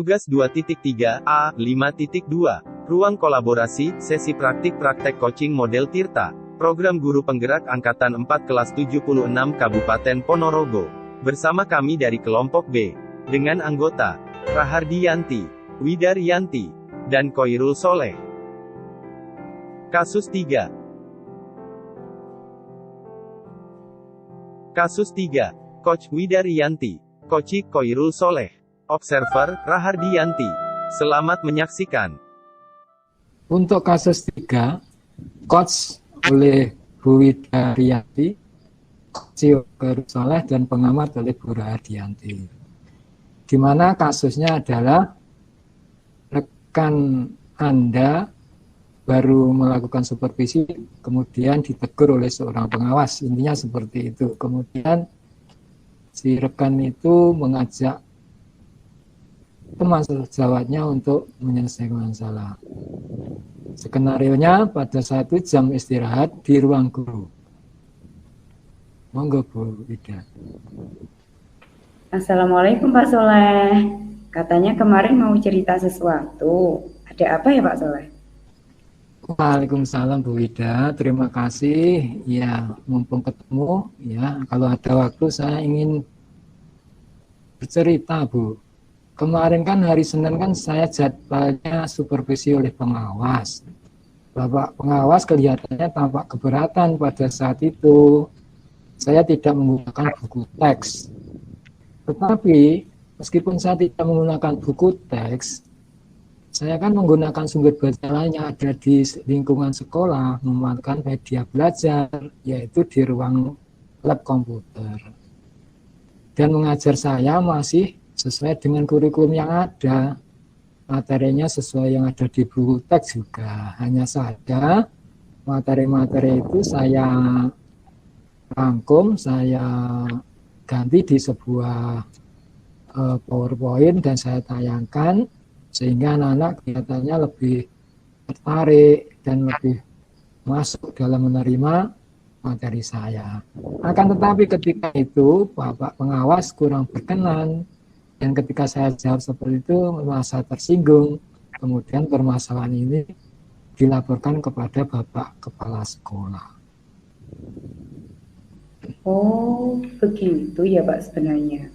Tugas 2.3 A 5.2 Ruang kolaborasi, sesi praktik-praktek coaching model Tirta. Program Guru Penggerak Angkatan 4 kelas 76 Kabupaten Ponorogo. Bersama kami dari kelompok B. Dengan anggota Rahardiyanti, Widaryanti, dan Koirul Soleh. Kasus 3. Kasus 3. Coach Widaryanti, Coach Koirul Soleh. Observer, Rahardiyanti. Selamat menyaksikan. Untuk kasus 3, coach oleh Bu Widaryanti, Koirul Soleh, dan pengamat oleh Bu Rahardiyanti. Di mana kasusnya adalah rekan Anda baru melakukan supervisi, kemudian ditegur oleh seorang pengawas, intinya seperti itu. Kemudian si rekan itu mengajak teman sejawatnya untuk menyelesaikan masalah. Skenarionya pada saat itu jam istirahat di ruang guru. Monggo Bu Wida. Assalamualaikum Pak Soleh. Katanya kemarin mau cerita sesuatu. Ada apa ya Pak Soleh? Waalaikumsalam Bu Wida, terima kasih. Ya, mumpung ketemu, ya kalau ada waktu saya ingin bercerita Bu. Kemarin kan hari Senin kan saya jadwalnya supervisi oleh pengawas. Bapak pengawas kelihatannya tampak keberatan pada saat itu. Saya tidak menggunakan buku teks. Tetapi meskipun saya tidak menggunakan buku teks, saya kan menggunakan sumber belajar lain yang ada di lingkungan sekolah, memanfaatkan media belajar, yaitu di ruang lab komputer. Dan mengajar saya masih sesuai dengan kurikulum yang ada, materinya sesuai yang ada di buku teks juga. Hanya saja materi-materi itu saya rangkum, saya ganti di sebuah PowerPoint dan saya tayangkan, sehingga anak-anak kelihatannya lebih tertarik dan lebih masuk dalam menerima materi saya. Akan tetapi ketika itu Bapak pengawas kurang berkenan, dan ketika saya jawab seperti itu merasa tersinggung. Kemudian permasalahan ini dilaporkan kepada Bapak Kepala Sekolah. Oh, begitu ya Pak sebenarnya.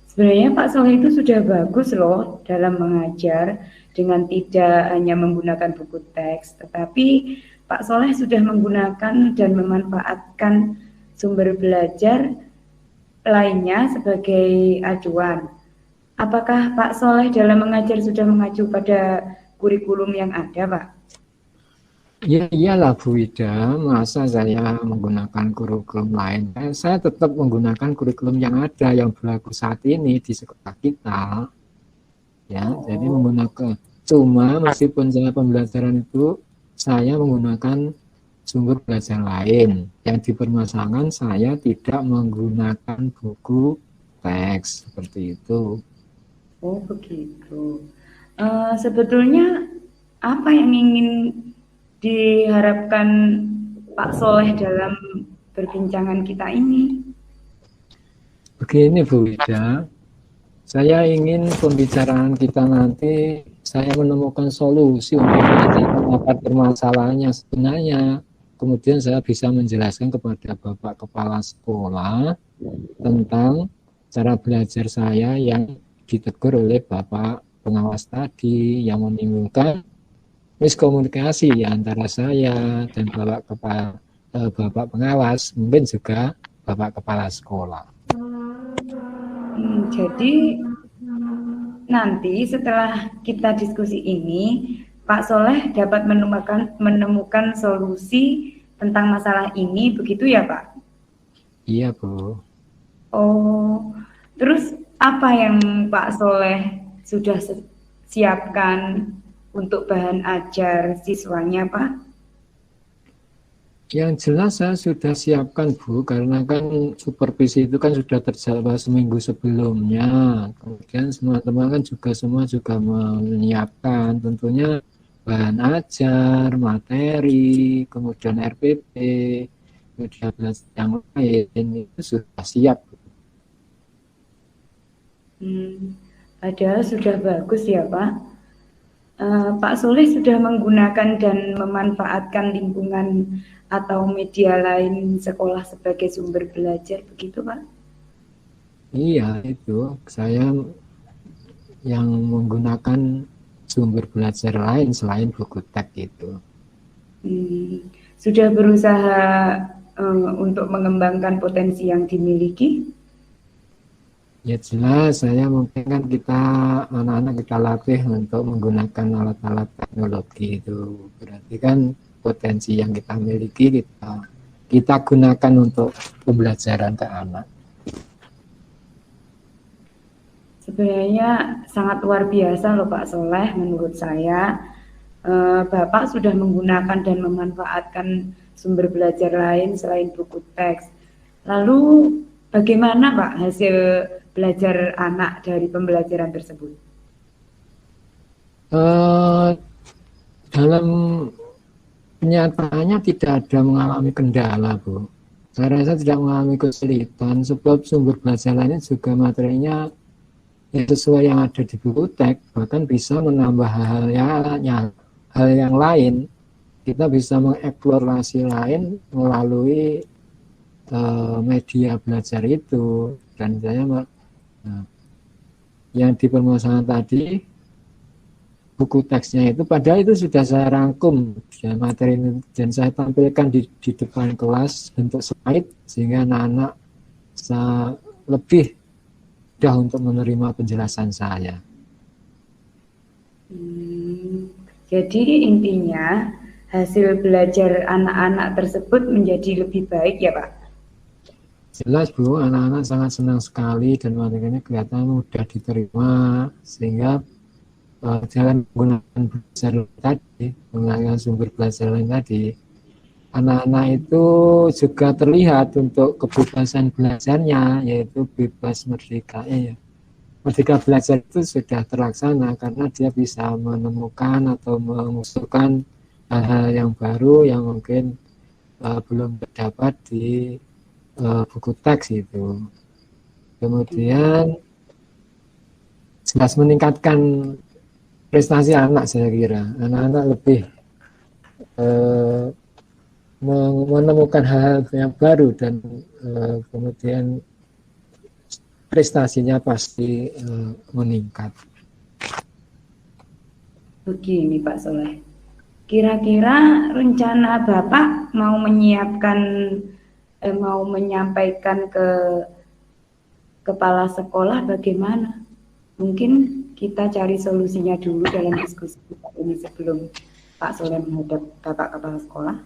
Sebenarnya Pak Soleh itu sudah bagus loh dalam mengajar dengan tidak hanya menggunakan buku teks, tetapi Pak Soleh sudah menggunakan dan memanfaatkan sumber belajar lainnya sebagai acuan. Apakah Pak Soleh dalam mengajar sudah mengacu pada kurikulum yang ada, Pak? Ya iyalah Bu Wida, masa saya menggunakan kurikulum lain? Saya tetap menggunakan kurikulum yang ada, yang berlaku saat ini di sekolah kita. Ya, jadi menggunakan. Cuma meskipun saya pembelajaran itu, saya menggunakan sumber belajar lain. Yang dipermasalahkan saya tidak menggunakan buku teks seperti itu. Oh begitu. Sebetulnya apa yang ingin diharapkan Pak Soleh dalam perbincangan kita ini? Begini Bu Wida, saya ingin pembicaraan kita nanti saya menemukan solusi untuk menyelesaikan akar permasalahannya sebenarnya. Kemudian saya bisa menjelaskan kepada Bapak Kepala Sekolah tentang cara belajar saya yang ditegur oleh Bapak pengawas tadi, yang menimbulkan miskomunikasi antara saya dan Bapak pengawas, mungkin juga Bapak Kepala Sekolah. Jadi nanti setelah kita diskusi ini, Pak Soleh dapat menemukan solusi tentang masalah ini, begitu ya Pak? Iya Bu. Oh, terus apa yang Pak Soleh sudah siapkan untuk bahan ajar siswanya Pak? Yang jelas saya sudah siapkan Bu, karena kan supervisi itu kan sudah terjadwal seminggu sebelumnya. Kemudian semua teman kan semua juga menyiapkan tentunya bahan ajar, materi, kemudian RPP, media belajar yang lain itu sudah siap. Padahal sudah bagus ya Pak. Pak Soleh sudah menggunakan dan memanfaatkan lingkungan atau media lain sekolah sebagai sumber belajar, begitu Pak? Iya, itu saya yang menggunakan sumber belajar lain selain buku teks itu. Sudah berusaha untuk mengembangkan potensi yang dimiliki? Ya jelas, saya mungkin kan kita anak-anak kita latih untuk menggunakan alat-alat teknologi itu. Berarti kan potensi yang kita miliki kita gunakan untuk pembelajaran ke anak. Sebenarnya sangat luar biasa loh Pak Soleh menurut saya. Bapak sudah menggunakan dan memanfaatkan sumber belajar lain selain buku teks. Lalu bagaimana Pak hasil belajar anak dari pembelajaran tersebut? Dalam kenyataannya tidak ada mengalami kendala, Bu. Saya rasa tidak mengalami kesulitan sebab sumber belajar lainnya juga materinya ya sesuai yang ada di buku teks, bahkan bisa menambah hal yang lain. Kita bisa mengeksplorasi lain melalui media belajar itu. Dan saya yang di permasalahan tadi buku teksnya itu padahal itu sudah saya rangkum ya, materi ini, dan saya tampilkan di depan kelas bentuk slide sehingga anak-anak lebih mudah untuk menerima penjelasan saya. Jadi intinya hasil belajar anak-anak tersebut menjadi lebih baik ya Pak? Jelas Bu, anak-anak sangat senang sekali dan materinya kelihatan mudah diterima sehingga jalan menggunakan belajar tadi, menggunakan sumber belajar lain tadi, anak-anak itu juga terlihat untuk kebebasan belajarnya, yaitu bebas merdeka. Merdeka belajar itu sudah terlaksana karena dia bisa menemukan atau mengusulkan hal-hal yang baru yang mungkin belum terdapat di buku teks itu. Kemudian jelas meningkatkan prestasi anak, saya kira anak-anak lebih menemukan hal yang baru dan kemudian prestasinya pasti meningkat. Begini Pak Soleh, kira-kira rencana Bapak mau menyampaikan ke kepala sekolah bagaimana? Mungkin kita cari solusinya dulu dalam diskusi ini sebelum Pak Soleh menghadap Bapak kepala sekolah.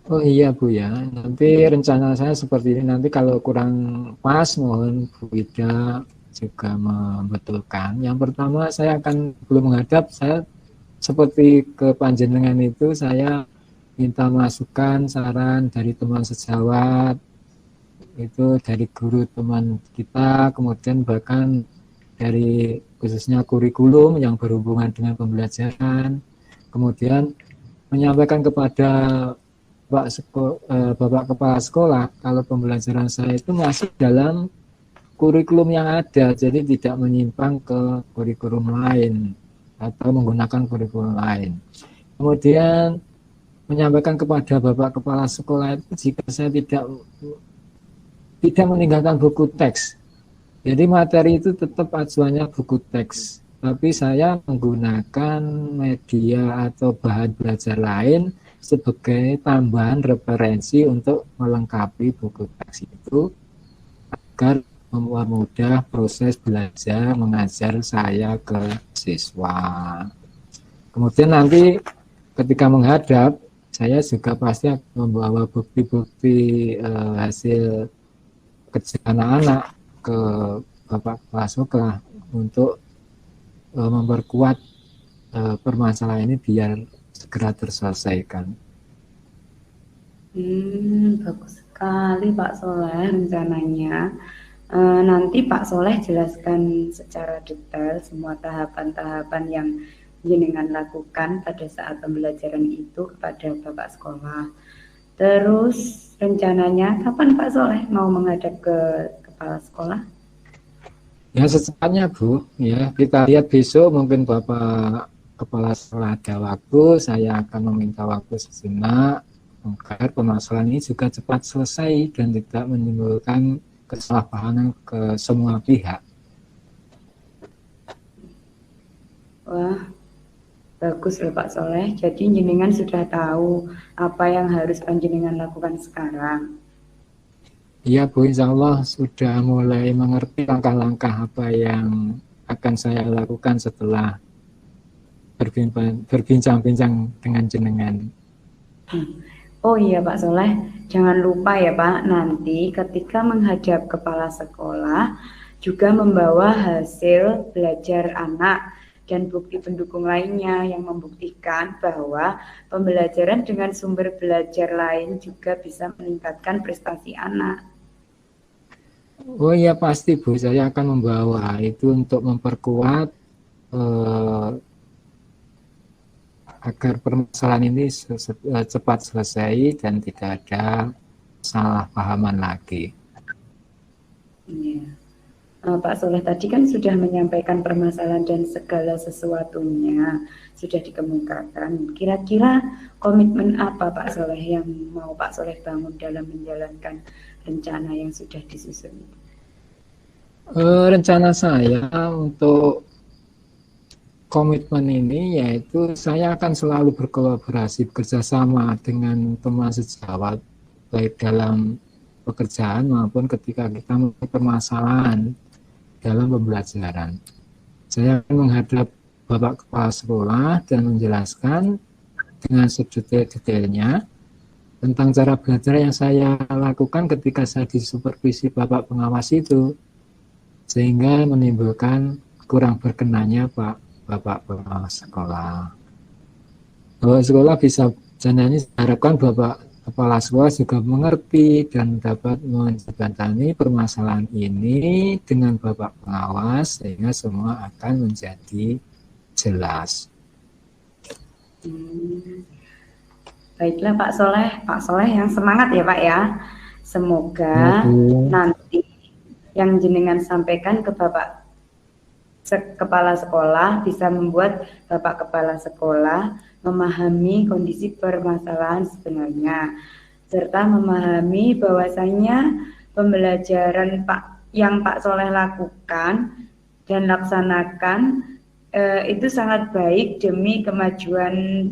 Oh iya Bu ya, nanti rencana saya seperti ini. Nanti kalau kurang pas mohon Bu Ida juga membetulkan. Yang pertama saya akan belum menghadap, saya seperti ke panjenengan itu saya minta masukan, saran dari teman sejawat, itu dari guru teman kita, kemudian bahkan dari khususnya kurikulum yang berhubungan dengan pembelajaran, kemudian menyampaikan kepada Bapak Kepala Sekolah kalau pembelajaran saya itu masih dalam kurikulum yang ada, jadi tidak menyimpang ke kurikulum lain atau menggunakan kurikulum lain. Kemudian menyampaikan kepada Bapak Kepala Sekolah itu jika saya tidak meninggalkan buku teks. Jadi materi itu tetap acuannya buku teks, tapi saya menggunakan media atau bahan belajar lain sebagai tambahan referensi untuk melengkapi buku teks itu agar mempermudah proses belajar mengajar saya ke siswa. Kemudian nanti ketika menghadap, saya juga pasti membawa bukti-bukti hasil kerja anak-anak ke Bapak Kepala Sekolah untuk memperkuat permasalahan ini biar segera terselesaikan. Bagus sekali Pak Soleh rencananya. Nanti Pak Soleh jelaskan secara detail semua tahapan-tahapan yang jenengan lakukan pada saat pembelajaran itu kepada Bapak Sekolah. Terus rencananya kapan Pak Soleh mau menghadap ke Kepala Sekolah? Ya secepatnya Bu, ya kita lihat besok mungkin Bapak Kepala Sekolah ada waktu, saya akan meminta waktu sejenak agar permasalahan ini juga cepat selesai dan tidak menimbulkan kesalahpahaman ke semua pihak. Wah, bagus loh Pak Soleh. Jadi jenengan sudah tahu apa yang harus panjenengan lakukan sekarang. Iya Bu, insya Allah sudah mulai mengerti langkah-langkah apa yang akan saya lakukan setelah berbincang-bincang dengan jenengan. Oh iya Pak Soleh, jangan lupa ya Pak, nanti ketika menghadap kepala sekolah juga membawa hasil belajar anak dan bukti pendukung lainnya yang membuktikan bahwa pembelajaran dengan sumber belajar lain juga bisa meningkatkan prestasi anak. Oh iya pasti Bu, saya akan membawa itu untuk memperkuat agar permasalahan ini cepat selesai dan tidak ada salah pahaman lagi. Ya. Pak Soleh tadi kan sudah menyampaikan permasalahan dan segala sesuatunya sudah dikemukakan. Kira-kira komitmen apa Pak Soleh yang mau Pak Soleh bangun dalam menjalankan rencana yang sudah disusun? Rencana saya untuk komitmen ini yaitu saya akan selalu berkolaborasi bekerjasama dengan teman sejawat baik dalam pekerjaan maupun ketika kita memiliki permasalahan dalam pembelajaran. Saya akan menghadap Bapak Kepala Sekolah dan menjelaskan dengan sedetail-detailnya tentang cara belajar yang saya lakukan ketika saya disupervisi Bapak pengawas itu, sehingga menimbulkan kurang berkenannya Bapak pengawas sekolah. Bapak sekolah bisa, dan ini harapkan Bapak Kepala Sekolah juga mengerti dan dapat menjembatani permasalahan ini dengan Bapak pengawas sehingga semua akan menjadi jelas. Baiklah Pak Soleh yang semangat ya Pak ya. Semoga nanti yang jenengan sampaikan ke Bapak Kepala Sekolah bisa membuat Bapak Kepala Sekolah memahami kondisi permasalahan sebenarnya, serta memahami bahwasanya pembelajaran yang Pak Soleh lakukan dan laksanakan itu sangat baik demi kemajuan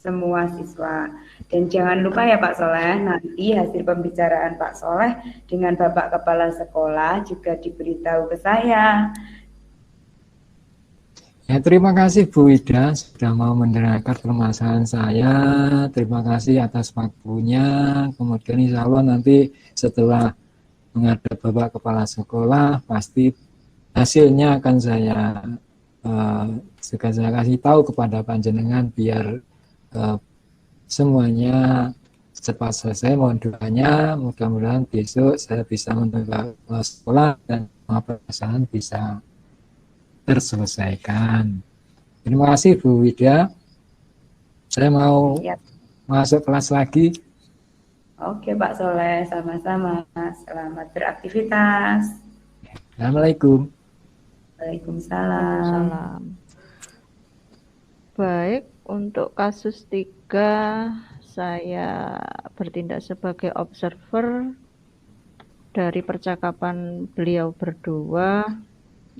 semua siswa. Dan jangan lupa ya Pak Soleh, nanti hasil pembicaraan Pak Soleh dengan Bapak Kepala Sekolah juga diberitahu ke saya. Ya, terima kasih Bu Ida sudah mau mendengarkan permasalahan saya. Terima kasih atas waktunya. Kemudian insya Allah nanti setelah menghadap Bapak Kepala Sekolah, pasti hasilnya akan saya kasih tahu kepada panjenengan biar semuanya cepat selesai. Mohon doanya, mudah-mudahan besok saya bisa mendengar sekolah dan permasalahan bisa terselesaikan. Terima kasih Bu Wida. Saya mau masuk kelas lagi. Oke Pak Soleh, sama-sama. Selamat beraktivitas. Assalamualaikum. Waalaikumsalam. Baik, untuk kasus 3 saya bertindak sebagai observer dari percakapan beliau berdua.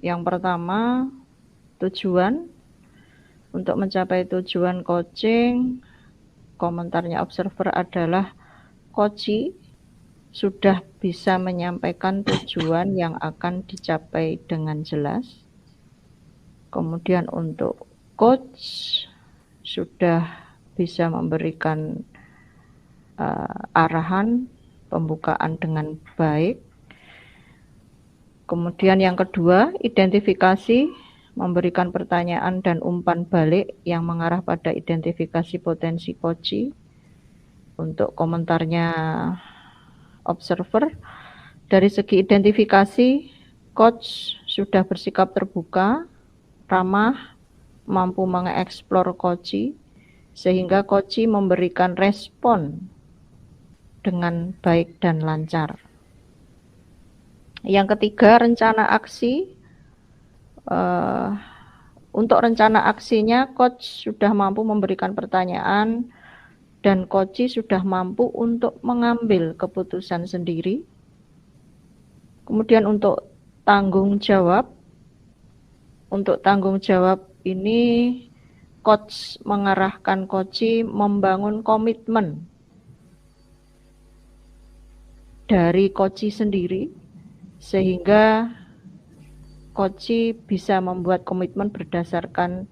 Yang pertama, tujuan. Untuk mencapai tujuan coaching, komentarnya observer adalah coach sudah bisa menyampaikan tujuan yang akan dicapai dengan jelas. Kemudian untuk coach sudah bisa memberikan arahan pembukaan dengan baik. Kemudian yang kedua, identifikasi, memberikan pertanyaan dan umpan balik yang mengarah pada identifikasi potensi coach. Untuk komentarnya observer, dari segi identifikasi, coach sudah bersikap terbuka, ramah, mampu mengeksplor coach, sehingga coach memberikan respon dengan baik dan lancar. Yang ketiga, rencana aksi. Untuk rencana aksinya, coach sudah mampu memberikan pertanyaan dan coach sudah mampu untuk mengambil keputusan sendiri. Kemudian untuk tanggung jawab ini coach mengarahkan coach membangun komitmen dari coach sendiri sehingga coach bisa membuat komitmen berdasarkan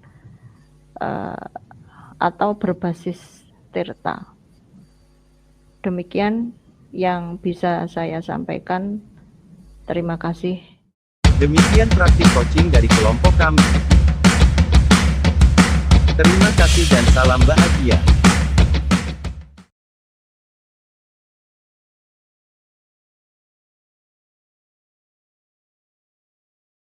atau berbasis Tirta. Demikian yang bisa saya sampaikan. Terima kasih. Demikian praktik coaching dari kelompok kami. Terima kasih dan salam bahagia.